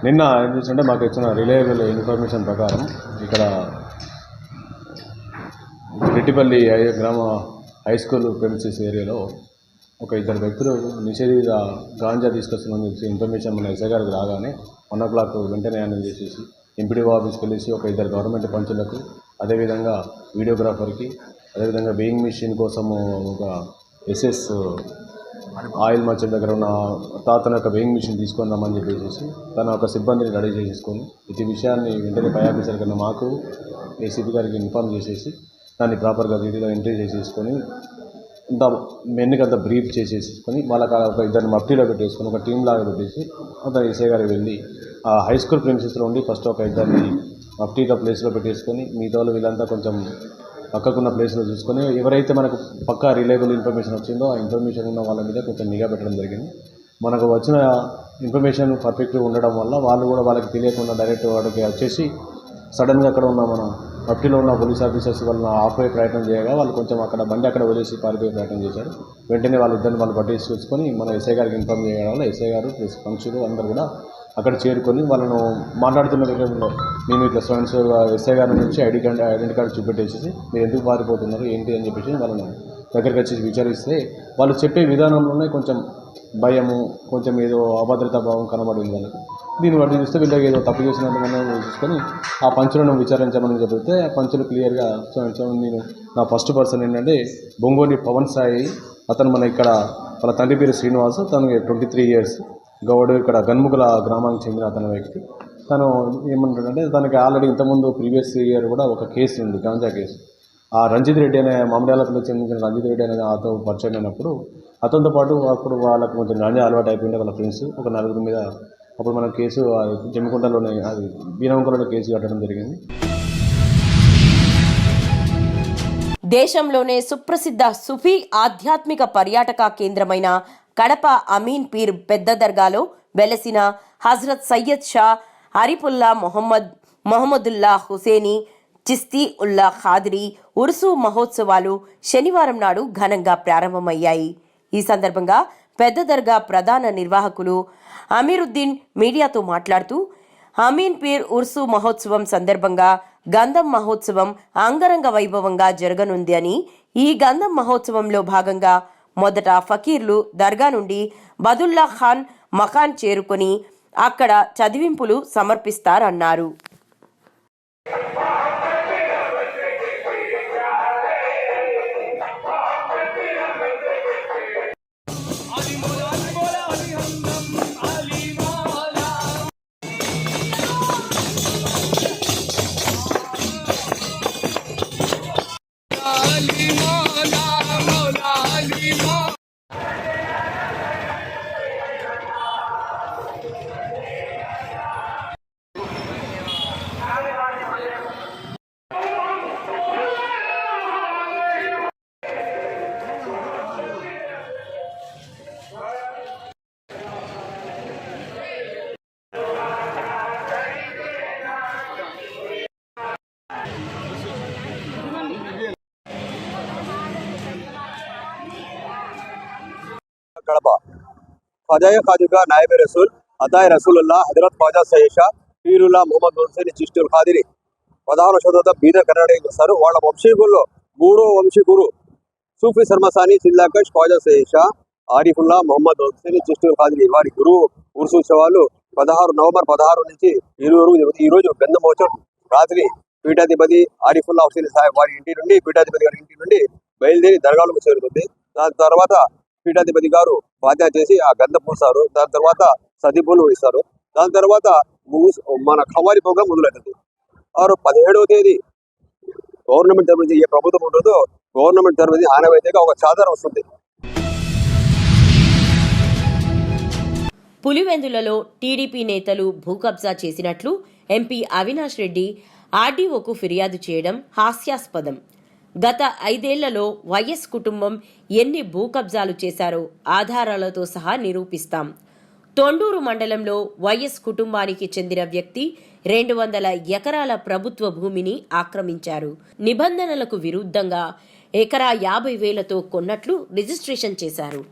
S14: నిన్న ఏం చేసింటే మాకు ఇచ్చిన రిలయబుల్ ఇన్ఫర్మేషన్ ప్రకారం ఇక్కడ రెడ్డిపల్లి గ్రామ హై స్కూల్ ప్రెమిసెస్ ఏరియాలో ఒక ఇద్దరు వ్యక్తులు నిషేధిత గాంజా తీసుకొస్తున్నామని చెప్పి ఇన్ఫర్మేషన్ మన ఎస్ఐ గారికి రాగానే 1 o'clock వెంటనే ఆయన చేసేసి ఎంపీడీఓ ఆఫీస్కి వెళ్ళేసి ఒక ఇద్దరు గవర్నమెంట్ పంచులకు, అదేవిధంగా వీడియోగ్రాఫర్కి, అదేవిధంగా వేయింగ్ మిషన్ కోసము ఒక ఎస్ఎస్ ఆయిల్ మర్చెంట్ దగ్గర ఉన్న తాతన యొక్క వేయింగ్ మిషన్ తీసుకొని రమ్మని చెప్పేసి తన ఒక సిబ్బందిని రెడీ చేసేసుకొని ఈ విషయాన్ని వెంటనే పై ఆఫీసర్ కన్నా మాకు ఏసీపీ గారికి ఇన్ఫార్మ్ చేసేసి దాన్ని ప్రాపర్గా రీతిలో ఎంట్రీ చేసేసుకొని అంత మెన్నుకంత బ్రీఫ్ చేసేసుకొని వాళ్ళకి ఒక ఇద్దరిని మఫ్టీలో పెట్టేసుకొని ఒక టీం లాగా పెట్టేసి అతను ఎస్ఐ గారికి వెళ్ళి ఆ హై స్కూల్ ప్రిన్సెస్లో ఉండి ఫస్ట్ ఒక ఇద్దరిని మఫ్టీగా ప్లేస్లో పెట్టేసుకొని మిగతా వాళ్ళు వీళ్ళంతా కొంచెం పక్కకున్న ప్లేస్లో చూసుకొని ఎవరైతే మనకు పక్కా రిలయబుల్ ఇన్ఫర్మేషన్ వచ్చిందో ఆ ఇన్ఫర్మేషన్ ఉన్న వాళ్ళ మీద కొంచెం నిఘా పెట్టడం జరిగింది. మనకు వచ్చిన ఇన్ఫర్మేషన్ పర్ఫెక్ట్గా ఉండడం వల్ల వాళ్ళు కూడా వాళ్ళకి తెలియకుండా డైరెక్ట్ వాడికి వచ్చేసి సడన్గా అక్కడ ఉన్న మన మఫ్టీలో ఉన్న పోలీస్ ఆఫీసర్స్ వాళ్ళని ఆపే ప్రయత్నం చేయగా వాళ్ళు కొంచెం అక్కడ బండి అక్కడ వదిలేసి పారిపోయే ప్రయత్నం చేశారు. వెంటనే వాళ్ళిద్దరిని వాళ్ళు పట్టేసి చూసుకొని మన ఎస్ఐ గారికి ఇన్ఫార్మ్ చేయడం వల్ల ఎస్ఐ గారు ప్లస్ పంచులు అందరూ కూడా అక్కడ చేరుకొని వాళ్ళను మాట్లాడుతున్న విషయంలో మేము ఇట్లా సో ఎస్ఐ గారి నుంచి ఐడెంటిటీ కార్డు చూపెట్టేసి మీరు ఎందుకు పారిపోతున్నారు ఏంటి అని చెప్పేసి వాళ్ళను దగ్గరికి వచ్చి విచారిస్తే వాళ్ళు చెప్పే విధానంలోనే కొంచెం భయము, కొంచెం ఏదో అభద్రతా భావం కనబడింది వాళ్ళకి. దీన్ని బట్టి చూస్తే వీళ్ళకి ఏదో తప్పు చేసినట్టు మనం చూసుకొని ఆ పంచులను విచారించమని చెబితే ఆ పంచులు క్లియర్గా నేను నా ఫస్ట్ పర్సన్ ఏంటంటే బొంగోని పవన్ సాయి, అతను మన ఇక్కడ వాళ్ళ తండ్రి పేరు శ్రీనివాస్, తనకి 23 years, గౌడు, ఇక్కడ గన్ముగుల గ్రామానికి చెందిన అతని వ్యక్తి. తను ఏమంటాడంటే తనకి ఆల్రెడీ ఇంతకుముందు ప్రీవియస్ ఇయర్ కూడా ఒక కేసు ఉంది, గాంజా కేసు. ఆ రంజిత్ రెడ్డి అనే మామిడాలకు చెందిన రంజిత్ రెడ్డి అనే అతను పరిచయం అయినప్పుడు అతనితో పాటు అప్పుడు వాళ్ళకు కొంచెం గాంజా అలవాటు అయిపోయింది వాళ్ళ ఫ్రెండ్స్ ఒక 4 మీద. అప్పుడు మన కేసు జమ్మికుంటలోనే అది బీనవంకలో కేసు కట్టడం జరిగింది.
S2: దేశంలోనే సుప్రసిద్ధ సుఫీ ఆధ్యాత్మిక పర్యాటక కేంద్రమైన కడప అమీన్ పీర్ పెద్ద దర్గాలో వెలసిన హజరత్ సయ్యద్ షా అరిపుల్లా మొహమ్మదుల్లా హుసేనీ చిస్తీ ఉల్లా ఖాద్రీ ఉర్సు మహోత్సవాలు శనివారం నాడు ఘనంగా ప్రారంభమయ్యాయి. ఈ సందర్భంగా పెద్ద దర్గా ప్రధాన నిర్వాహకులు అమీరుద్దీన్ మీడియాతో మాట్లాడుతూ అమీన్ పీర్ ఉర్సు మహోత్సవం సందర్భంగా గంధం మహోత్సవం అంగరంగ వైభవంగా జరగనుంది అని, ఈ గంధం మహోత్సవంలో భాగంగా మొదట ఫకీర్లు దర్గా నుండి బదుల్లా ఖాన్ మకాన్ చేరుకొని అక్కడ చదివింపులు సమర్పిస్తారన్నారు.
S15: కడప. ఖజాయ ఖాజుగా నాయబ్ రసూల్ అతాయ్ రసూలుల్లా హజరత్ ఖాజా సయేషా పీరుల్లా మొహమ్మద్ మున్సిన్ చిస్టుల్ ఖాదిరి 16వ శతాబ్దం బీదర్ కర్ణాటక వస్తారు. వాళ్ళ వంశీకుల్లో 3వ వంశీకురు సూఫీ సర్మసాని సిల్లాకష్ ఖాజా సయేషా ఆరిఫుల్లా మొహమ్మద్ మున్సిన్ చిస్టుల్ ఖాదిరి వారి గురువు ఉర్సు ఉత్సవాలు నవంబర్ 16 నుంచి 20 ఈ రోజు గంధమోచం రాత్రి పీఠాధిపతి ఆరిఫుల్లా హుసేన్ సాహెబ్ వారి ఇంటి నుండి పీఠాధిపతి గారి ఇంటి నుండి బయలుదేరి దర్గాలకు చేరుతుంది. దాని తర్వాత పీఠాధిపతి గారు ఫాతిహా చేసి ఆ గంధం పూస్తారు. దాని తర్వాత సదిపూలు ఇస్తారు. దాని తర్వాత మన ఖవారి ప్రోగ్రాం మొదలవుతుంది. 17వ తేదీ గవర్నమెంట్ తరఫు నుంచి ఏ ప్రభుత్వం ఉంటుందో గవర్నమెంట్ తరఫు నుంచి ఆనవాయితీగా ఒక చాదర వస్తుంది.
S2: పులివెందులలో టీడీపీ నేతలు భూ కబ్జా చేసినట్లు ఎంపీ అవినాష్ రెడ్డి ఆర్డీఓకు ఫిర్యాదు చేయడం హాస్యాస్పదం. గత 5 ఏళ్లలో వైఎస్ కుటుంబం ఎన్ని భూ కబ్జాలు చేశారో ఆధారాలతో సహా నిరూపిస్తాం. తొండూరు మండలంలో వైఎస్ కుటుంబానికి చెందిన వ్యక్తి 200 ఎకరాల ప్రభుత్వ భూమిని ఆక్రమించారు. నిబంధనలకు విరుద్ధంగా ఎకరా 50,000తో కొన్నట్లు రిజిస్ట్రేషన్ చేశారు.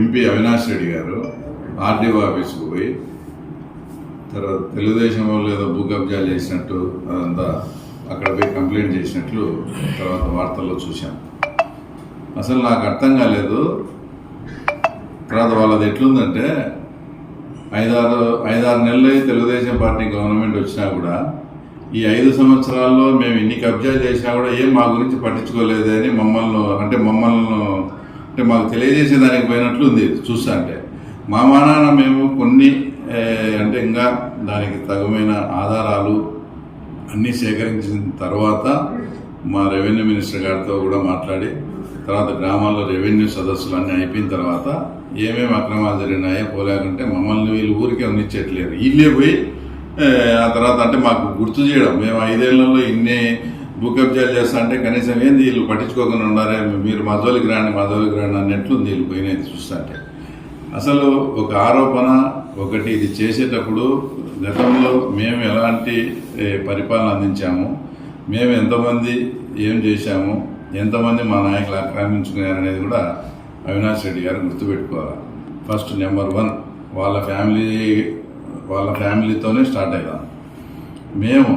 S16: ఎంపీ అవినాష్ రెడ్డి గారు ఆర్డీఓ ఆఫీస్కి పోయి తర్వాత తెలుగుదేశం వాళ్ళు ఏదో భూ కబ్జాలు చేసినట్టు అదంతా అక్కడ పోయి కంప్లైంట్ చేసినట్లు తర్వాత వార్తల్లో చూశాం. అసలు నాకు అర్థం కాలేదు. తర్వాత వాళ్ళది ఎట్లుందంటే 5-6 నెలలు తెలుగుదేశం పార్టీ గవర్నమెంట్ వచ్చినా కూడా ఈ 5 సంవత్సరాల్లో మేము ఇన్ని కబ్జాలు చేసినా కూడా ఏం మా గురించి పట్టించుకోలేదు అని అంటే మాకు తెలియజేసేదానికి పోయినట్లు ఉంది చూస్తా. అంటే మా మానాన మేము కొన్ని అంటే ఇంకా దానికి తగుమైన ఆధారాలు అన్నీ సేకరించిన తర్వాత మా రెవెన్యూ మినిస్టర్ గారితో కూడా మాట్లాడి తర్వాత గ్రామాల్లో రెవెన్యూ సదస్సులు అన్నీ అయిపోయిన తర్వాత ఏమేమి అక్రమాలు జరిగినాయో పోలేకుంటే మమ్మల్ని వీళ్ళు ఊరికే ఉన్నిచ్చేట్లేరు. వీళ్ళే పోయి ఆ తర్వాత అంటే మాకు గుర్తు చేయడం మేము 5 ఏళ్లలో ఇన్ని భూ కబ్జాలు చేస్తా అంటే కనీసం ఏంది వీళ్ళు పట్టించుకోకుండా ఉన్నారే మీరు మజోలికి రాండి అన్నట్లు వీళ్ళు పోయినది చూస్తా. అంటే అసలు ఒక ఆరోపణ ఒకటి ఇది చేసేటప్పుడు గతంలో మేము ఎలాంటి పరిపాలన అందించాము, మేము ఎంతమంది ఏం చేశాము, ఎంతమంది మా నాయకులు ఆక్రమించుకున్నారు అనేది కూడా అవినాష్ రెడ్డి గారు గుర్తుపెట్టుకోవాలి. ఫస్ట్ నెంబర్ 1 వాళ్ళ ఫ్యామిలీతోనే స్టార్ట్ అయ్యాం. మేము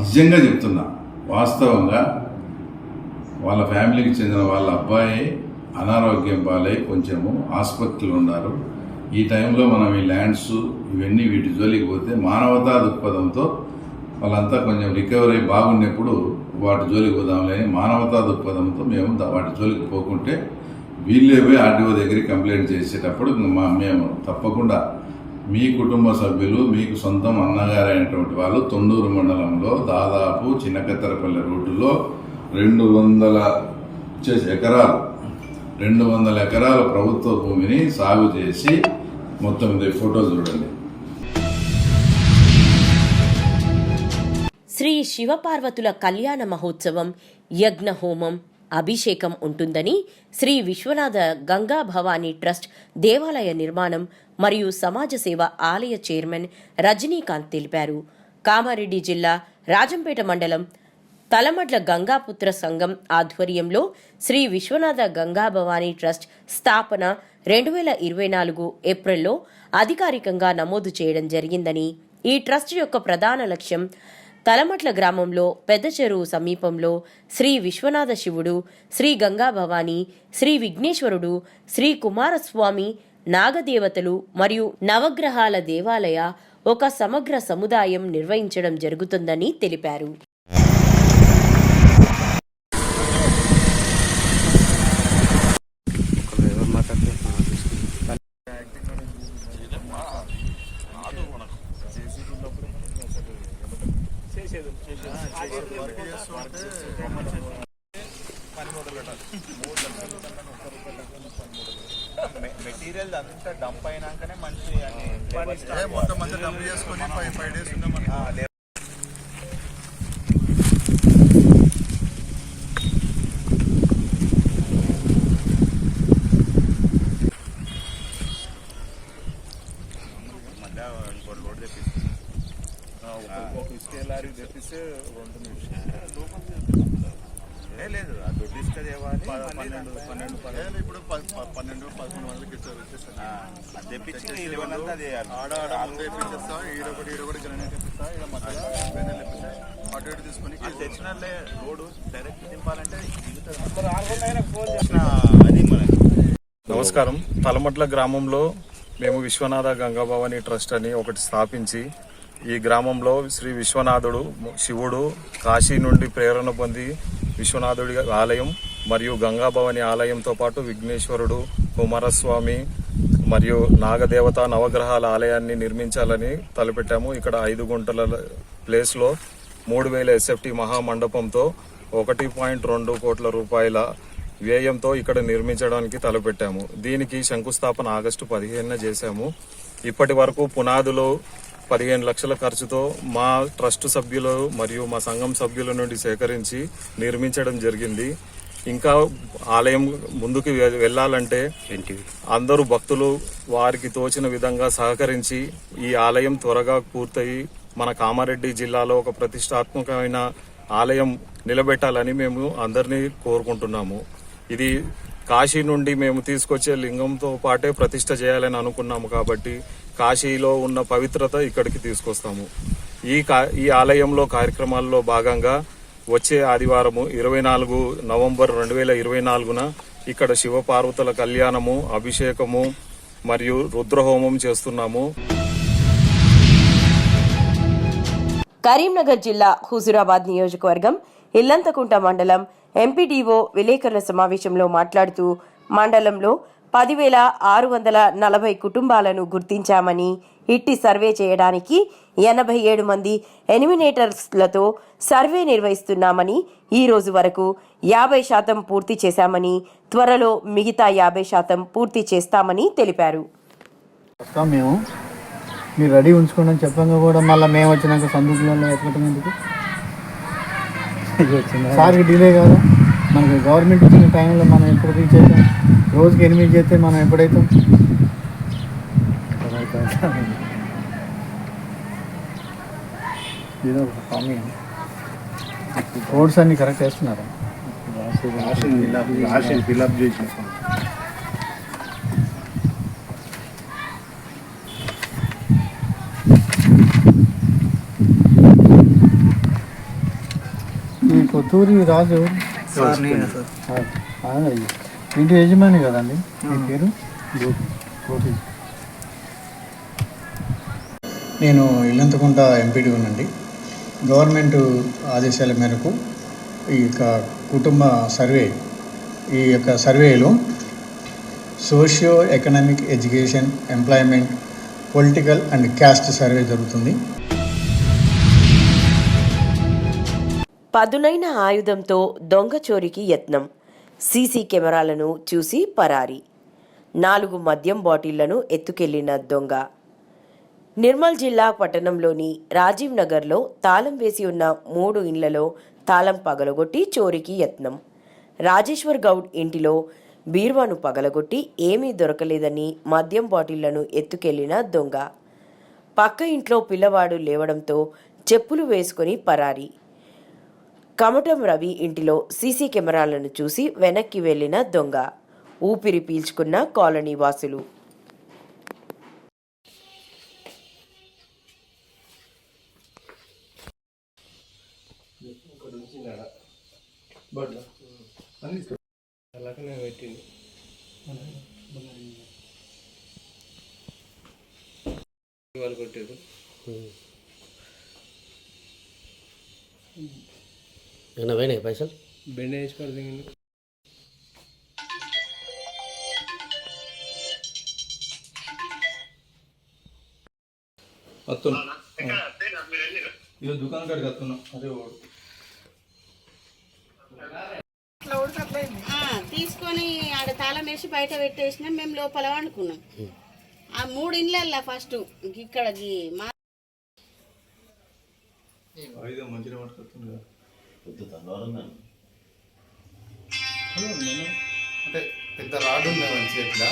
S16: నిజంగా చెప్తున్నా, వాస్తవంగా వాళ్ళ ఫ్యామిలీకి చెందిన వాళ్ళ అబ్బాయి అనారోగ్యం పాలై కొంచెము ఆసుపత్రిలో ఉన్నారు. ఈ టైంలో మనం ఈ ల్యాండ్స్ ఇవన్నీ వీటి జోలికి పోతే మానవతా దృక్పథంతో వాళ్ళంతా కొంచెం రికవరీ బాగున్నప్పుడు వాటి జోలికి పోదాంలే మానవతా దృక్పథంతో మేము వాటి జోలికి పోకుంటే వీళ్ళే పోయి ఆర్డీఓ దగ్గరికి కంప్లైంట్ చేసేటప్పుడు మేము తప్పకుండా మీ కుటుంబ సభ్యులు మీకు సొంతం అన్నగారైనటువంటి వాళ్ళు తొండూరు మండలంలో దాదాపు చిన్నకత్తెరపల్లి రోడ్డులో 200 ఎకరాల ప్రభుత్వ భూమిని సాగు చేసి మొత్తం ఫోటో చూడండి.
S2: శ్రీ శివపార్వతుల కళ్యాణ మహోత్సవం, యజ్ఞ హోమం, అభిషేకం ఉంటుందని శ్రీ విశ్వనాథ గంగా భవానీ ట్రస్ట్ దేవాలయ నిర్మాణం మరియు సమాజ సేవ ఆలయ చైర్మన్ రజనీకాంత్ తెలిపారు. కామారెడ్డి జిల్లా రాజంపేట మండలం తలమడ్ల గంగాపుత్ర సంఘం ఆధ్వర్యంలో శ్రీ విశ్వనాథ గంగా భవానీ ట్రస్ట్ స్థాపన 2024 ఏప్రిల్లో అధికారికంగా నమోదు చేయడం జరిగిందని, ఈ ట్రస్ట్ యొక్క ప్రధాన లక్ష్యం తలమట్ల గ్రామంలో పెద్ద చెరువు సమీపంలో శ్రీ విశ్వనాథ శివుడు, శ్రీ గంగా భవానీ, శ్రీ విఘ్నేశ్వరుడు, శ్రీ కుమారస్వామి, నాగదేవతలు మరియు నవగ్రహాల దేవాలయ ఒక సమగ్ర సముదాయం నిర్వహించడం జరుగుతుందని తెలిపారు.
S13: మెటీరియల్ అంతా డంప్ అయినాకనే మంచి మొత్తం అంతా డంప్ చేసుకొని 5 days ఉన్నాం. లోడ్ తెప్పిస్తే ఒక ఇసుక లారీ తెప్పిస్తే 2 నిమిషాలు
S11: లేదు ఆ దుడ్డు ఇస్తే తేవాలి 12 ఇప్పుడు 12-13 మందికి ఇస్తారు అది తెప్పించి ఇవ్వాలంతా అది ఆడ ముందే ఇప్పించేస్తా ఈడొకటి గ్రనేట్ ఇప్పిస్తా ఇక్కడ మధ్యలో అటు ఇటు తీసుకొని అది తెచ్చినట్లే రోడ్డు డైరెక్ట్ దింపాలంటే అది మనకి.
S17: నమస్కారం. తలమట్ల గ్రామంలో మేము విశ్వనాథ గంగాభవాని ట్రస్ట్ అని ఒకటి స్థాపించి ఈ గ్రామంలో శ్రీ విశ్వనాథుడు శివుడు కాశీ నుండి ప్రేరణ పొంది విశ్వనాథుడి ఆలయం మరియు గంగాభవాని ఆలయంతో పాటు విఘ్నేశ్వరుడు, కుమారస్వామి మరియు నాగదేవత నవగ్రహాల ఆలయాన్ని నిర్మించాలని తలపెట్టాము. ఇక్కడ 5 గుంటల ప్లేస్లో 3000 SFT మహామండపంతో 1.2 కోట్ల రూపాయల వ్యయంతో ఇక్కడ నిర్మించడానికి తలపెట్టాము. దీనికి శంకుస్థాపన ఆగస్టు 15న చేశాము. ఇప్పటి వరకు పునాదులు 15 లక్షల ఖర్చుతో మా ట్రస్ట్ సభ్యులు మరియు మా సంఘం సభ్యుల నుండి సేకరించి నిర్మించడం జరిగింది. ఇంకా ఆలయం ముందుకు వెళ్ళాలంటే అందరూ భక్తులు వారికి తోచిన విధంగా సహకరించి ఈ ఆలయం త్వరగా పూర్తయి మన కామారెడ్డి జిల్లాలో ఒక ప్రతిష్టాత్మకమైన ఆలయం నిలబెట్టాలని మేము అందరినీ కోరుకుంటున్నాము. ఇది కాశీ నుండి మేము తీసుకొచ్చే లింగంతో పాటే ప్రతిష్ట చేయాలని అనుకున్నాము కాబట్టి కాశీలో ఉన్న పవిత్రత ఇక్కడికి తీసుకొస్తాము. ఈ ఆలయంలో కార్యక్రమాల్లో భాగంగా వచ్చే ఆదివారము 24 నవంబర్ 2024న ఇక్కడ శివపార్వతుల కళ్యాణము, అభిషేకము మరియు రుద్రహోమం చేస్తున్నాము.
S2: కరీంనగర్ జిల్లా హుజూరాబాద్ నియోజకవర్గం ఇల్లంతకుంట మండలం ఎంపీడీఓ విలేకరుల సమావేశంలో మాట్లాడుతూ మండలంలో 10,640 కుటుంబాలను గుర్తించామని, ఇట్టి సర్వే చేయడానికి 87 మంది ఎనిమినేటర్స్లతో సర్వే నిర్వహిస్తున్నామని, ఈ రోజు వరకు 50% పూర్తి చేశామని, త్వరలో మిగతా 50% పూర్తి చేస్తామని తెలిపారు.
S9: మేము మీరు రెడీ ఉంచుకోండి అని చెప్పంగా కూడా మళ్ళీ మేము వచ్చినాక సందుకులలో ఎక్కడం ఎందుకు? సార్కి డిలే కాదు. మనకి గవర్నమెంట్ ఇచ్చిన టైంలో మనం ఎప్పుడు రీచ్ అవుతాం? రోజుకి 8 చేస్తే మనం ఎప్పుడైతాం? ఏదో ఒక హామీ. రోడ్స్ అన్నీ కరెక్ట్ వేస్తున్నారా? ఫిల్అప్ చేసి ఈ కొత్తూరి రాజు ఇంటి యజమాని కదండి. మీ పేరు? నేను ఇల్లంతకుంట ఎంపీడీఓనండి. గవర్నమెంట్ ఆదేశాల మేరకు ఈ యొక్క కుటుంబ సర్వే, ఈ యొక్క సర్వేలో socio economic, education, employment, political and caste survey జరుగుతుంది.
S2: పదునైన ఆయుధంతో దొంగ చోరీకి యత్నం, సీసీ కెమెరాలను చూసి పరారి, 4 మద్యం బాటిళ్లను ఎత్తుకెళ్లిన దొంగ. నిర్మల్ జిల్లా పట్టణంలోని రాజీవ్ నగర్లో తాళం వేసి ఉన్న 3 ఇండ్లలో తాళం పగలగొట్టి చోరీకి యత్నం. రాజేశ్వర్ గౌడ్ ఇంటిలో బీరువాను పగలగొట్టి ఏమీ దొరకలేదని మద్యం బాటిళ్లను ఎత్తుకెళ్లిన దొంగ. పక్క ఇంట్లో పిల్లవాడు లేవడంతో చెప్పులు వేసుకుని పరారి. కమటం రవి ఇంటిలో సీసీ కెమెరాలను చూసి వెనక్కి వెళ్లిన దొంగ. ఊపిరి పీల్చుకున్న కాలనీ వాసులు.
S18: పైసలు బెండ వేసి పడుతుంది.
S9: దుకాణం కాడికి వస్తున్నా. అదే
S19: తీసుకొని ఆడ తాళం వేసి బయట పెట్టేసినాం. మేము లోపల వండుకున్నాం. ఆ 3 ఇండ్లల్లా ఫస్ట్ ఇక్కడ
S9: మంచిగా పట్టుకొస్తుంది. అంటే పెద్ద రాడు ఉంది మంచిగా ఇట్లా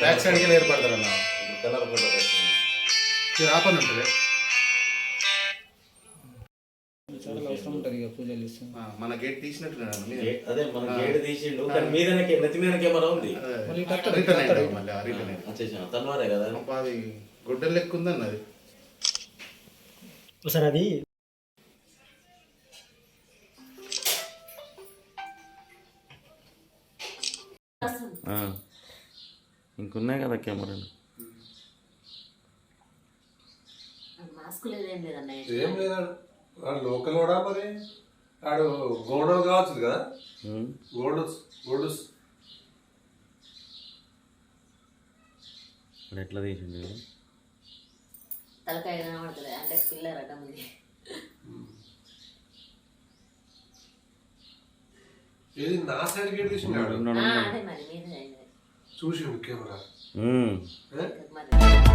S9: బ్యాక్ సైడ్కి ఏర్పడతారన్న కలర్ ఆపని ఉంటుంది.
S13: మన గేట్ తీసినట్టు
S20: అదే మన గేట్ తీసిండు కానీ మీదనే నెత్తి మీద కెమెరా ఉంది తన్వారే కదా
S13: అది గుడ్డలు లెక్క ఉందన్న అది
S9: సార్ అది
S20: ఇంకున్నాయి కదా కెమెరాలు
S11: ఏం లేదా లోకల్ కూడా మరి ఆడు గోడ కావచ్చు కదా గోడస్
S20: ఎట్లా తీసిండు
S19: తలకాయ కనబడుతుంది అంటే పిల్లర్ అడ్డం ఉంది.
S11: ఏది నా సైడ్ గేట్ తీసినాడు
S19: అదే మరి మీద
S11: చూసి కెమెరా
S19: మరి